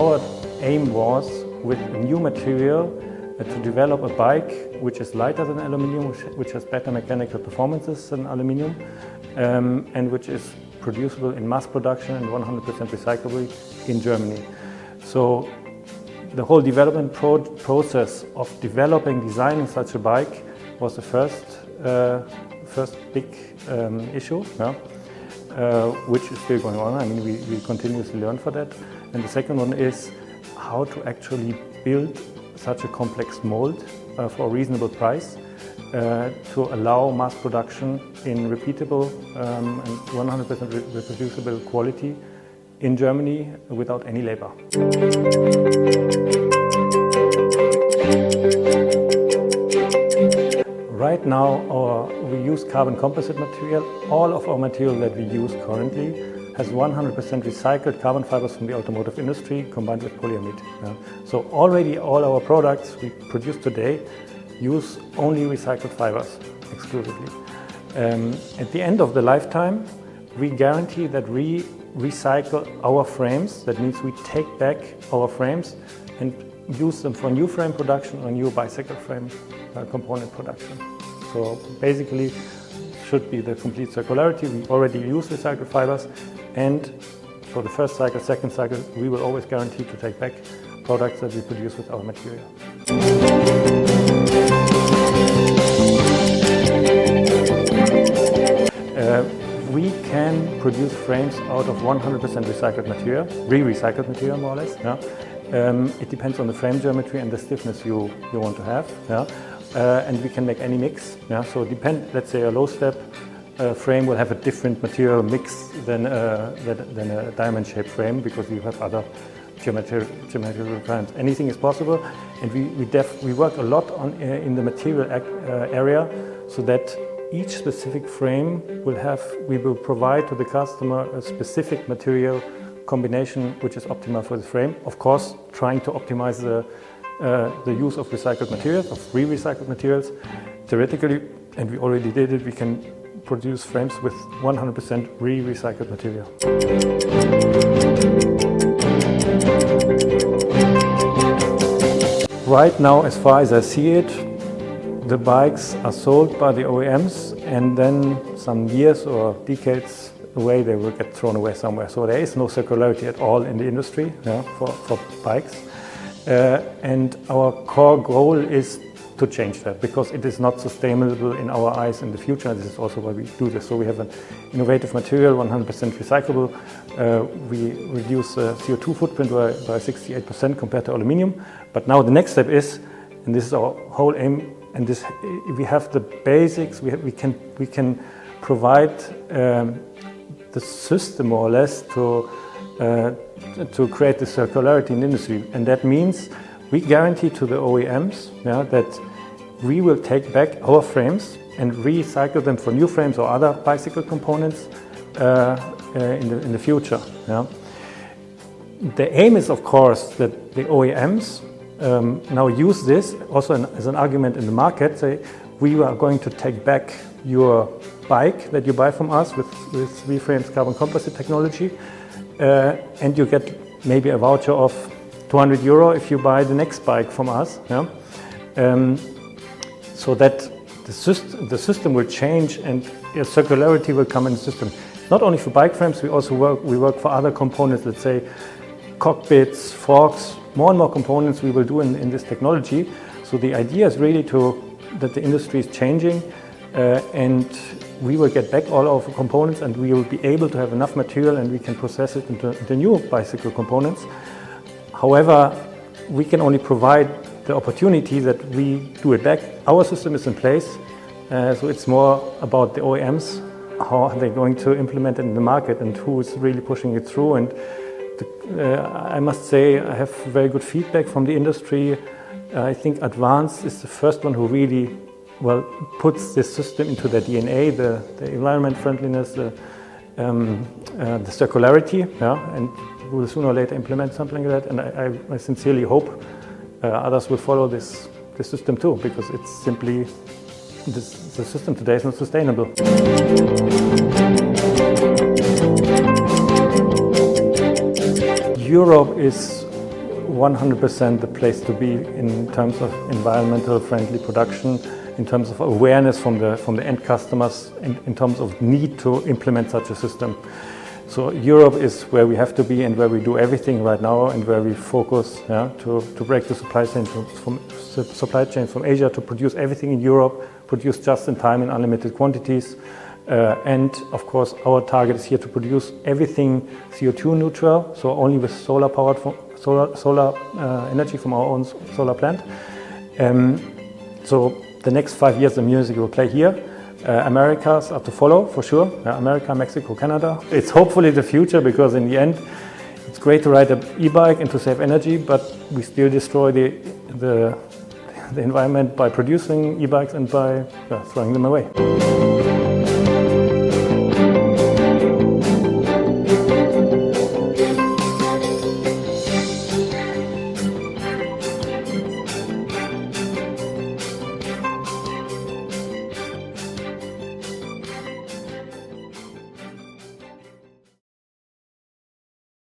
our aim was, with a new material, to develop a bike which is lighter than aluminium, which has better mechanical performances than aluminium, and which is producible in mass production and 100% recyclable in Germany. So the whole development process of designing such a bike was the first big issue, yeah, which is still going on. I mean, we continuously learn for that. And the second one is how to actually build such a complex mold for a reasonable price to allow mass production in repeatable and 100% reproducible quality in Germany without any labor. Right now we use carbon composite material. All of our material that we use currently has 100% recycled carbon fibers from the automotive industry combined with polyamide. Yeah. So already all our products we produce today use only recycled fibers exclusively. At the end of the lifetime, we guarantee that we recycle our frames. That means we take back our frames and use them for new frame production or new bicycle frame component production. So basically, should be the complete circularity. We already use recycled fibers, and for the first cycle, second cycle, we will always guarantee to take back products that we produce with our material. We can produce frames out of 100% recycled material, re-recycled material more or less. Yeah. It depends on the frame geometry and the stiffness you want to have. Yeah. And we can make any mix. Yeah. So let's say a low step frame will have a different material mix than a diamond shaped frame, because you have other geometrical requirements. Anything is possible, and we work a lot on in the material area, so that each specific frame we will provide to the customer a specific material combination which is optimal for the frame. Of course, trying to optimize the use of recycled materials, of re-recycled materials. Theoretically, and we already did it, we can produce frames with 100% re-recycled material. Right now, as far as I see it, the bikes are sold by the OEMs, and then some years or decades away they will get thrown away somewhere. So there is no circularity at all in the industry, yeah, for bikes. And our core goal is to change that, because it is not sustainable in our eyes in the future. This is also why we do this. So we have an innovative material, 100% recyclable. We reduce the CO2 footprint by 68% compared to aluminium. But now the next step is, and this is our whole aim, and this, we have the basics. We can provide the system more or less to create the circularity in the industry, and that means we guarantee to the OEMs, yeah, that we will take back our frames and recycle them for new frames or other bicycle components in the future. Yeah. The aim is, of course, that the OEMs now use this also as an argument in the market. Say, we are going to take back your bike that you buy from us with reframed carbon composite technology, and you get maybe a voucher of 200 euro if you buy the next bike from us. Yeah? So that the system will change, and circularity will come in the system. Not only for bike frames, we work for other components, let's say cockpits, forks, more and more components we will do in this technology. So the idea is really that the industry is changing, and we will get back all of the components, and we will be able to have enough material, and we can process it into new bicycle components. However, we can only provide the opportunity that we do it back. Our system is in place, so it's more about the OEMs, how are they going to implement it in the market, and who is really pushing it through. And I must say, I have very good feedback from the industry. I think Advanced is the first one who really puts this system into their DNA, the environment friendliness, the circularity, yeah, and will sooner or later implement something like that. And I sincerely hope others will follow this system too, because it's simply, the system today is not sustainable. Europe is 100% the place to be in terms of environmental friendly production, in terms of awareness from the end customers, in terms of need to implement such a system. So Europe is where we have to be and where we do everything right now, and where we focus to break the supply chain from Asia, to produce everything in Europe, produce just in time in unlimited quantities. And of course our target is here to produce everything CO2 neutral, so only with solar energy from our own solar plant. So the next 5 years the music will play here. Americas are to follow for sure. America, Mexico, Canada. It's hopefully the future, because in the end it's great to ride an e-bike and to save energy, but we still destroy the environment by producing e-bikes and by throwing them away.